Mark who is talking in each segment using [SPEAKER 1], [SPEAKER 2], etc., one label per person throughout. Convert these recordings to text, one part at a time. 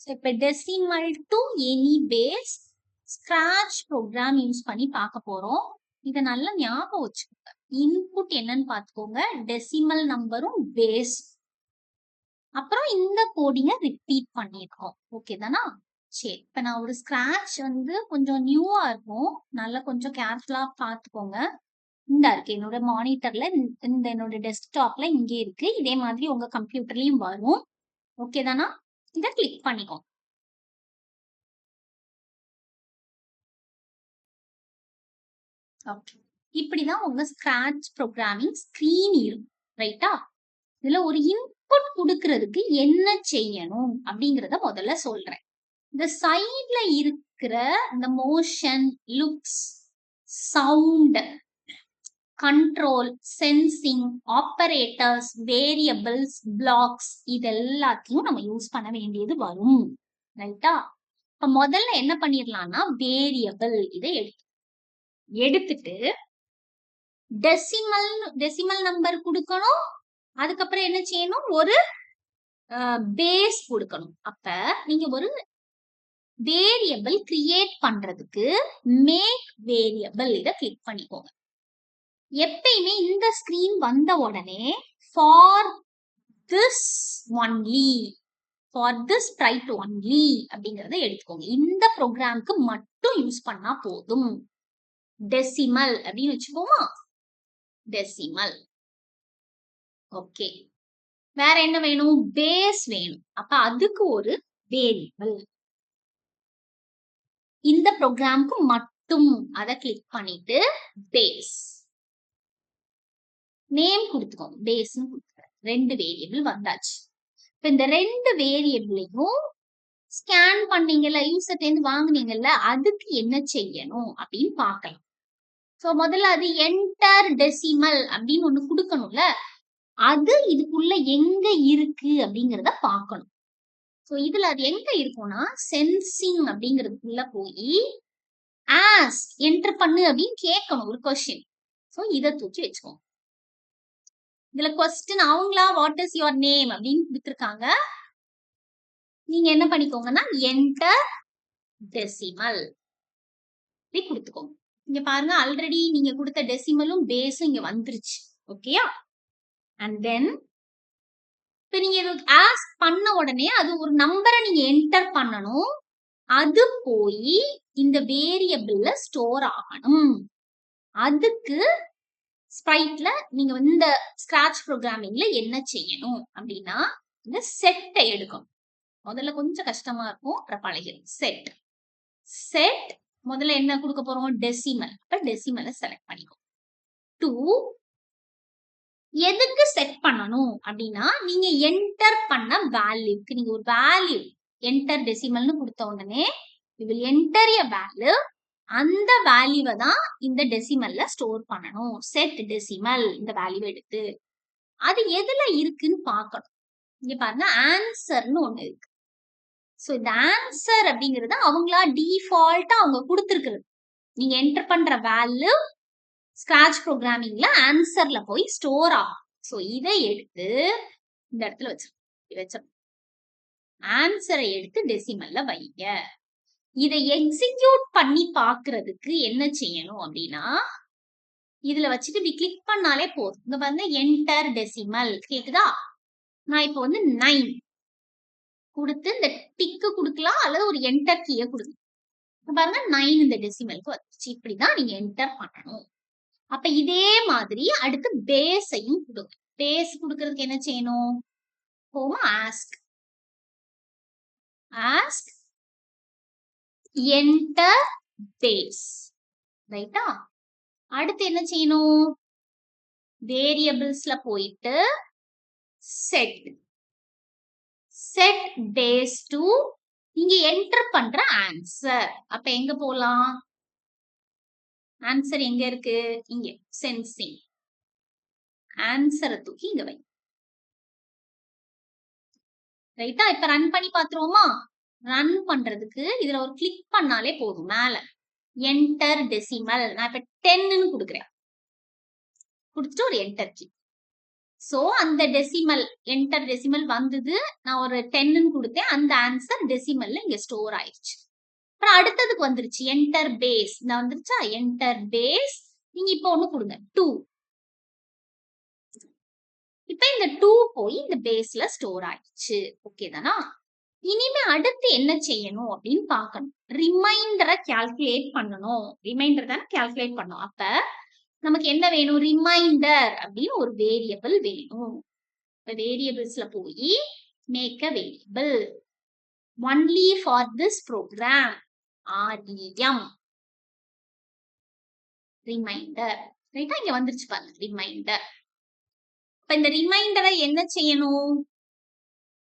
[SPEAKER 1] இப்ப decimal to any base scratch program use பண்ணி பார்க்க போறோம். இதை நல்லா ஞாபகம் வச்சுக்கோங்க. இன்புட் என்னன்னு பார்த்துக்கோங்க, டெசிமல் நம்பரும் பேஸ். அப்புறம் இந்த கோடிங்க ரிப்பீட் பண்ணிருக்கோம். ஓகே தானா? சரி, இப்ப நான் ஒரு ஸ்கிராட்ச் கொஞ்சம் நியூவா இருக்கும், நல்லா கொஞ்சம் கேர்ஃபுல்லா பார்த்துக்கோங்க. இந்த இருக்கு என்னோட மானிட்டர்ல, இந்த என்னோட டெஸ்க்டாப்ல இங்கே இருக்கு. இதே மாதிரி உங்க கம்ப்யூட்டர்லயும் வரும். ஓகே தானா? இதை கிளிக் பண்ணிக்கோங்க. ஓகே, இப்படிதான் உங்க ஸ்கிராட்ச் ப்ரோக்ராமிங் ஸ்கிரீன் இருக்கும். ரைட்டா? இதுல ஒரு இன்புட் கொடுக்கறதுக்கு என்ன செய்யணும் அப்படிங்கறத முதல்ல சொல்றேன். இந்த சைட்ல இருக்கிற இந்த motion, looks, sound, control, sensing, operators, variables, blocks இது எல்லாத்தையும் நம்ம யூஸ் பண்ண வேண்டியது வரும். ரைட்டா? இப்ப முதல்ல என்ன பண்ணிடலாம்னா, வேரியபிள் இதை எடுத்துட்டு டெசிமல் நம்பர் கொடுக்கணும். அதுக்கப்புறம் என்ன செய்யணும், ஒரு பேஸ் கொடுக்கணும். அப்ப நீங்க ஒரு வேரியபிள் கிரியேட் பண்றதுக்கு மேக் வேரியபிள் இதை கிளிக் பண்ணிக்கோங்க. எப்பயுமே இந்த ஸ்கிரீன் வந்த உடனே for this only, for this right only அப்படிங்கறத எடுத்துக்கோங்க. இந்த ப்ரோக்ராம்க்கு மட்டும் யூஸ் பண்ணா போதும். டெசிமல் அப்படின்னு வச்சுக்கோமா, டெசிமல். ஓகே, வேற என்ன வேணும், பேஸ் வேணும். அப்ப அதுக்கு ஒரு வேரியபிள், இந்த ப்ரோக்ராம்க்கு மட்டும் அதை கிளிக் பண்ணிட்டு பேஸ் நேம் கொடுத்துக்கோங்க. பேஸ்னு கொடுத்துக்கிறேன். 2 வேரியபிள் வந்தாச்சு. இப்ப இந்த 2 வேரியபிளையும் ஸ்கேன் பண்ணீங்கல்ல, யூசர்ல இருந்து வாங்குனீங்கல்ல, அதுக்கு என்ன செய்யணும் அப்படின்னு பார்க்கலாம். சோ முதல்ல அது என்டர் டெசிமல் அப்படின்னு ஒண்ணு கொடுக்கணும்ல, அது இதுக்குள்ள எங்க இருக்கு அப்படிங்கறத பார்க்கணும். சோ இதுல அது எங்க இருக்கும்னா, சென்சிங் அப்படிங்கிறதுக்குள்ள போய் ஆஸ் என்டர் பண்ணு அப்படின்னு கேட்கணும் ஒரு கொஸ்டின். சோ இதை தூக்கி வச்சுக்கோங்க. இதுல கொஸ்டின் அவங்களா வாட் இஸ் யுவர் நேம் அப்படின்னு கொடுத்துருக்காங்க. நீங்க என்ன பண்ணிக்கோங்கன்னா என்டர் டெசிமல் கொடுத்துக்கோங்க. இங்க பாருங்க, ஆல்ரெடி நீங்க கொடுத்த டெசிமலும் பேஸும் இங்க வந்துருச்சு. ஓகேயா? அண்ட் தென் இப்ப நீங்க ஆஸ்க் பண்ண உடனே அது ஒரு நம்பரை நீங்க என்டர் பண்ணணும். அது போய் இந்த வேரியபிள்ல ஸ்டோர் ஆகணும். அதுக்கு ஸ்ப்ரைட்ல நீங்க இந்த ஸ்கிராட்ச் ப்ரோக்ராமிங்ல என்ன செய்யணும் அப்படின்னா, இந்த செட்டை எடுக்கணும். முதல்ல கொஞ்சம் கஷ்டமா இருக்கும், அப்புறம் பழகிடும். செட் முதல்ல என்ன கொடுக்க போறோம், டெசிமல். அப்ப டெசிமலை செலக்ட் பண்ணிக்கோ. 2 எதுக்கு செட் பண்ணணும் அப்படின்னா, நீங்க என்டர் பண்ண வேல்யூக்கு நீங்க ஒரு வேல்யூ என்டர் டெசிமல்னு கொடுத்த உடனே you will enter a value. அந்த வேல்யூவை தான் இந்த டெசிமல்ல ஸ்டோர் பண்ணணும். செட் டெசிமல் இந்த வேல்யூ எடுத்து அது எதுல இருக்குன்னு பார்க்கணும். இங்க பாருங்க, ஆன்சர்னு ஒண்ணு இருக்கு. சோ இந்த ஆன்சர் அப்படிங்கிறது அவங்களா டிஃபால்ட்டா அவங்க கொடுத்துருக்கிறது. நீங்க என்டர் பண்ற வேல்யூ ஸ்கிராட்ச் ப்ரோக்ராமிங்ல ஆன்சர்ல போய் ஸ்டோர் ஆகும். சோ இதை எடுத்து இந்த இடத்துல வச்சிருக்கோம். ஆன்சரை எடுத்து டெசிமல்ல வைங்க. இதை எக்ஸிக்யூட் பண்ணி பாக்குறதுக்கு என்ன செய்யணும் அப்படின்னா, இதுல வச்சுட்டு இப்படி கிளிக் பண்ணாலே போதும். இங்க பாருங்க, என்டர் டெசிமல் கேக்குதா? நான் இப்போ 9 கொடுத்து இந்த டிக்கு கொடுக்கலாம், அல்லது ஒரு என்டர் கீயை கொடுக்கலாம். பாருங்க 9 இந்த டெசிமலுக்கு வந்துச்சு. இப்படிதான் நீங்க என்டர் பண்ணணும். அப்ப இதே மாதிரி அடுத்து பேஸையும் கொடுங்க. பேஸ் கொடுக்கறதுக்கு என்ன செய்யணும், போமா ஆஸ்க் என்டர் பேஸ். ரைட்டா? அடுத்து என்ன செய்யணும், வேரியபிள்ஸ்ல போயிட்டு செட் பேஸ் டு நீங்க என்டர் பண்ற ஆன்சர். அப்ப எங்க போலாம், ஆன்சர் எங்க இருக்கு, இங்க சென்சிங். ஆன்சரை தூக்கி இங்க வை. ரைட்டா? இப்ப ரன் பண்ணி பாத்துருவோமா? ரன் பண்றதுக்கு இதுல ஒரு கிளிக் பண்ணாலே போதும். மேல என்டர் டெசிமல் நான் இப்ப 10ன்னு கொடுக்குறேன். கொடுத்துட்டு ஒரு என்டர் கீ. சோ அந்த டெசிமல் என்டர் டெசிமல் வந்தது. நான் ஒரு 10ன்னு கொடுத்தேன். அந்த ஆன்சர் டெசிமல்ல இங்க ஸ்டோர் ஆயிடுச்சு. அப்புறம் அடுத்ததுக்கு வந்துருச்சு என்டர் பேஸ். இந்த வந்துருச்சா என்டர் பேஸ். நீங்க இப்போ ஒண்ணு கொடுங்க 2. இப்ப இந்த 2 போய் இந்த பேஸ்ல ஸ்டோர் ஆயிடுச்சு. ஓகே தானா? இனிமே அடுத்து என்ன செய்யணும் அப்படின்னு பார்க்கணும். ரிமைண்டரை கால்குலேட் பண்ணணும். ரிமைண்டர் தானே கால்குலேட் பண்ணணும். அப்ப நமக்கு என்ன வேணும்? ரிமைண்டர் அப்படின்னு ஒரு வேரியபிள் வேணும். இப்ப வேரியபிள்ஸ்ல போய் make a variable only for this program REM reminder. ரைட்டா? இங்க வந்துருச்சு பாருங்க ரிமைண்டர். இப்ப இந்த ரிமைண்டரை என்ன செய்யணும்?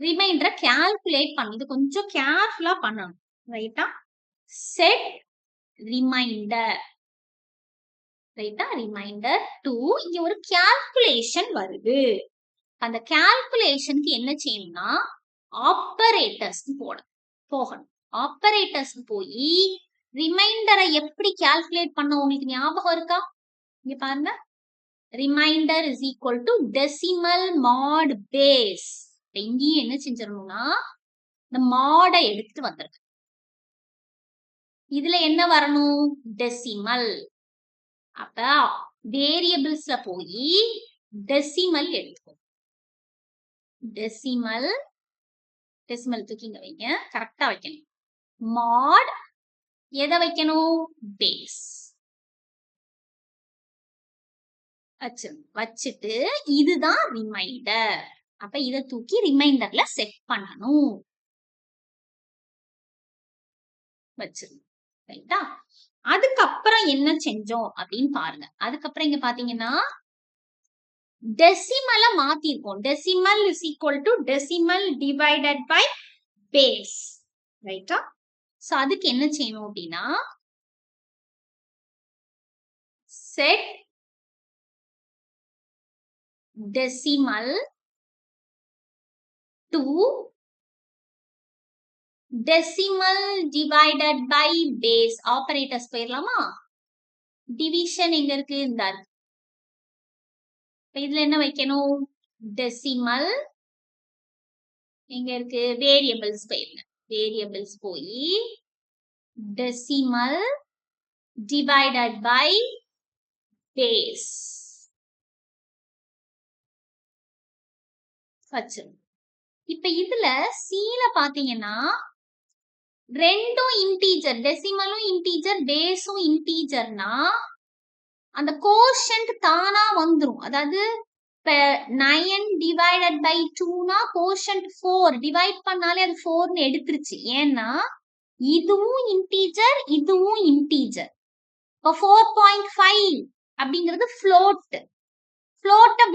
[SPEAKER 1] ரிமைண்டரை கால்குலேட் பண்ணணும். இது கொஞ்சம் கேர்ஃபுல்லா பண்ணணும். ரைட்டா? Set reminder. ரைட்டா? ரிமைண்டர் 2. இங்க ஒரு கால்குலேஷன் வருது. அந்த கால்குலேஷனுக்கு என்ன செய்யணும்னா ஆப்பரேட்டர்ஸ் போகணும். ஆப்பரேட்டர்ஸ் போய் ரிமைண்டரை எப்படி கால்குலேட் பண்ண உங்களுக்கு ஞாபகம் இருக்கா? இங்க பாருங்க. Reminder is equal to decimal mod base. இங்கேயும் என்ன செஞ்சிடணும்னா இந்த மாடை எடுத்துட்டு வந்துருக்கு. இதுல என்ன வரணும்? டெசிமல். அப்ப வேரியபிள்ஸ்ல போய் டெசிமல் எடுத்துக்கோ. டெசிமல் தூக்கிங்க வைங்க. கரெக்டா வைக்கணும். மாட் எதை வைக்கணும்? பேஸ் வச்சுட்டு இதுதான் ரிமைண்டர். அப்ப இத தூக்கி ரிமைண்டர்ல செட் பண்ணணும். வச்சிருங்க. ரைட்டா? அதுக்கப்புறம் என்ன செஞ்சோம் அப்படின்னு பாருங்க. அதுக்கப்புறம் இங்க பாத்தீங்கன்னா டெசிமல மாத்திருக்கோம். Decimal is equal to decimal divided by base. ரைட்டா? சோ அதுக்கு என்ன செய்யணும் அப்படின்னா set decimal to decimal divided by base. Operators போயிடலாமா? டிவிஷன் எங்க இருக்கு? இந்த இதுல என்ன வைக்கணும்? டெசிமல் எங்க இருக்கு? வேரியபிள்ஸ் போயிருங்க. வேரியபிள்ஸ் போய் டெசிமல் divided by base வச்சு. இப்ப இதுல சீல பாத்தீங்கன்னா ரெண்டும் இன்டீஜர், டெசிமலும் இன்டீஜர், பேஸும் இன்டீஜர்னா அந்த கோஷன்ட் தானா வந்துரும். அதாவது இப்ப 9 டிவைடட் பை 2னா கோஷன்ட் 4 டிவைட் பண்ணாலே அது 4ன்னு எடுத்துருச்சு. ஏன்னா இதுவும் இன்டீஜர் இதுவும் இன்டீஜர். இப்போ 4.5 அப்படிங்கிறது ஃப்ளோட்டை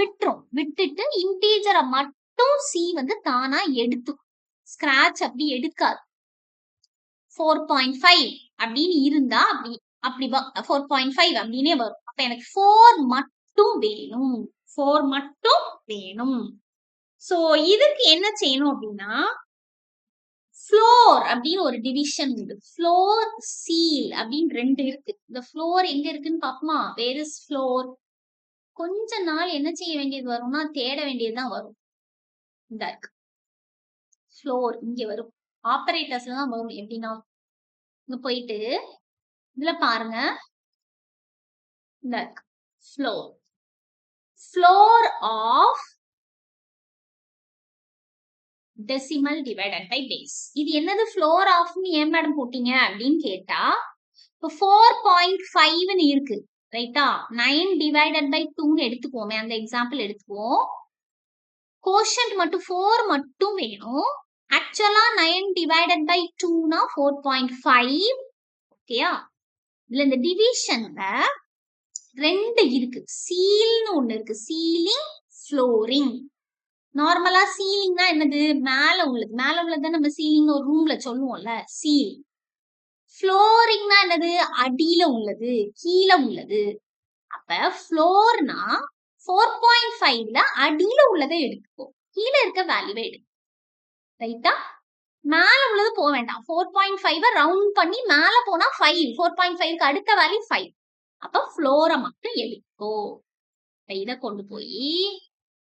[SPEAKER 1] விட்டுட்டு இன்டீஜரை மட்டும் சி வந்து தானா எடுத்து ஸ்கிராச் அப்படி எடுக்காது. 4.5 அப்படின்னு இருந்தா அப்படி 4.5 அப்படின்னே வரும். அப்ப எனக்கு 4 மட்டும் வேணும். 4 மட்டும் வேணும். சோ இதுக்கு என்ன செய்யணும் அப்படின்னா ஃப்ளோர் அப்படின்னு ஒரு டிவிஷன் உண்டு. ஃப்ளோர் சீல் அப்படின்னு 2 இருக்கு. இந்த ஃப்ளோர் எங்க இருக்குன்னு பாப்போமா? Where is floor? கொஞ்ச நாள் என்ன செய்ய வேண்டியது வரும்னா தேட வேண்டியதுதான் வரும். இந்த இருக்கு ஃப்ளோர் இங்க வரும். ஆபரேட்டர்ஸ்ல தான் வரும். எப்படின்னா இங்க போயிட்டு இதுல பாருங்க இந்த floor floor of decimal divided by base. இது என்னது ஃப்ளோர் ஆஃப்னு ஏன் மேடம் போட்டீங்க அப்படின்னு கேட்டா இப்போ 4.5ன்னு இருக்கு. ரைட்டா? 9 டிவைடட் பை 2ன்னு எடுத்துக்குவோமே, அந்த எக்ஸாம்பிள் எடுத்துக்குவோம். கோஷன்ட் மட்டும் 4 மட்டும் வேணும். ஆக்சுவலா 9 டிவைடட் பை 2னா 4.5. ஓகேயா? இதுல இந்த டிவிஷன்ல 2 இருக்கு. சீல்னு ஒண்ணு இருக்கு. Ceiling, flooring. நார்மலா சீலிங்னா என்னது? மேல உள்ளது நம்ம சீலிங் ஒரு ரூம்ல சொல்லுவோம்ல, சீல். ஃப்ளோரிங்னா என்னது? அடியில உள்ளது, கீழே உள்ளது. அப்ப ஃப்ளோர்னா 4.5ல அடியில உள்ளதை எடுத்துக்கோ, கீழே இருக்க வேல்யூவை எடுக்கும். ரைட்டா? மேல உள்ளது போக வேண்டாம். 4.5 ரவுண்ட் பண்ணி மேல போனா 5. 4.5க்கு அடுத்த வேல்யூ 5. அப்ப ஃப்ளோரை மட்டும் எடுத்துக்கோ. இத கொண்டு போய்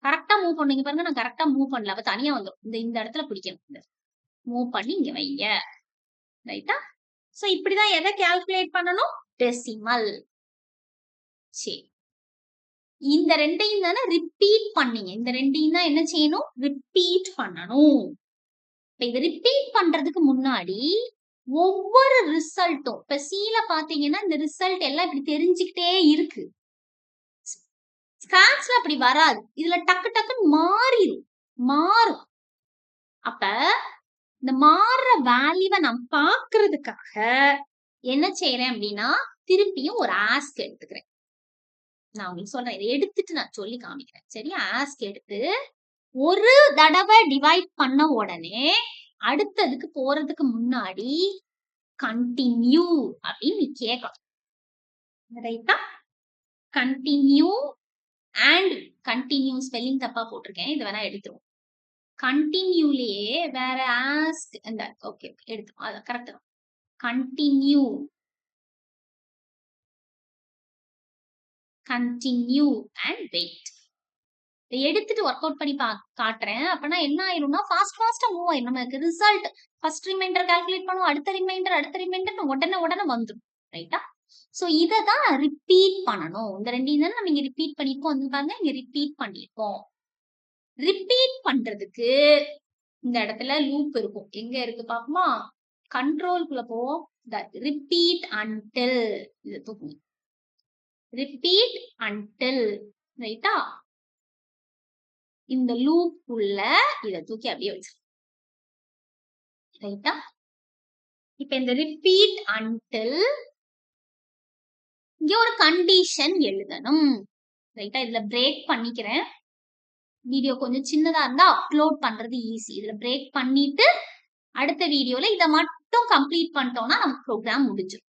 [SPEAKER 1] கரெக்டா மூவ் பண்ணுங்க பாருங்க. நான் கரெக்டா மூவ் பண்ணல. அவ தனியா வந்துரும். இந்த இடத்துல பிடிக்கணும். மூவ் பண்ணி இங்க வைங்க. ரைட்டா? சோ இப்படிதான் எதை கால்குலேட் பண்ணணும்? டெசிமல். சரி. இந்த ரெண்டையும் தானே ரிப்பீட் பண்ணீங்க. இந்த ரெண்டையும் தான் என்ன செய்யணும்? ரிப்பீட் பண்ணணும். இப்ப இதை ரிப்பீட் பண்றதுக்கு முன்னாடி ஒவ்வொரு ரிசல்ட்டும் இப்ப சீல பாத்தீங்கன்னா இந்த ரிசல்ட் எல்லாம் இப்படி தெரிஞ்சுக்கிட்டே இருக்கு. ஸ்கிராட்ச்ல அப்படி வராது. இதுல டக்கு டக்குன்னு மாறும். அப்ப இந்த மாறுற வேல்யூவை நான் பாக்குறதுக்காக என்ன செய்யறேன் அப்படின்னா திருப்பியும் ஒரு ஆஸ்க் எடுத்துக்கிறேன். நான் உங்களுக்கு சொல்றேன். இதை எடுத்துட்டு நான் சொல்லி காமிக்கிறேன். சரியா? ஆஸ்க் எடுத்து ஒரு தடவை டிவைட் பண்ண உடனே அடுத்ததுக்கு போறதுக்கு முன்னாடி கண்டினியூ அப்படின்னு நீ கேட்கணும். ரைட்டா? கண்டினியூ அண்ட் கண்டினியூ ஸ்பெல்லிங் தப்பா போட்டிருக்கேன். இது வேணா எடுத்துருவோம். கண்டினியூலயே வேற ஆஸ்க் இந்த ஓகே எடுத்துரும். அது கரெக்ட் தான். Continue and wait. இதை எடுத்துட்டு ஒர்க் அவுட் பண்ணி காட்டுறேன். அப்பனா என்ன ஆயிரும்னா ஃபாஸ்டா மூவ் ஆயிரும். நமக்கு ரிசல்ட் ஃபர்ஸ்ட் ரிமைண்டர் கால்குலேட் பண்ணுவோம். அடுத்த ரிமைண்டர் உடனே வந்துடும். ரைட்டா? சோ இததான் ரிப்பீட் பண்ணணும். இந்த ரெண்டையும் தான் நம்ம இங்க ரிப்பீட் பண்ணிருக்கோம். வந்து பாருங்க இங்க ரிப்பீட் பண்ணிருக்கோம். ரிப்பீட் பண்றதுக்கு இந்த இடத்துல லூப் இருக்கும். எங்க இருக்கு பாப்போமா? கண்ட்ரோல்குள்ள போவோம். Repeat until. இது தூக்குங்க. Repeat until. ரைட்டா? இந்த லூப் உள்ள இத தூக்கி அப்படியே வச்சு. ரைட்டா? இப்ப இந்த ரிப்பீட் அன்டில் இங்க ஒரு கண்டிஷன் எழுதணும். ரைட்டா? இதுல பிரேக் பண்ணிக்கிறேன். வீடியோ கொஞ்சம் சின்னதா இருந்தா அப்லோட் பண்றது ஈஸி. இதுல பிரேக் பண்ணிட்டு அடுத்த வீடியோல இத மட்டும் கம்ப்ளீட் பண்ணிட்டோம்னா நம்ம ப்ரோக்ராம் முடிஞ்சிடும்.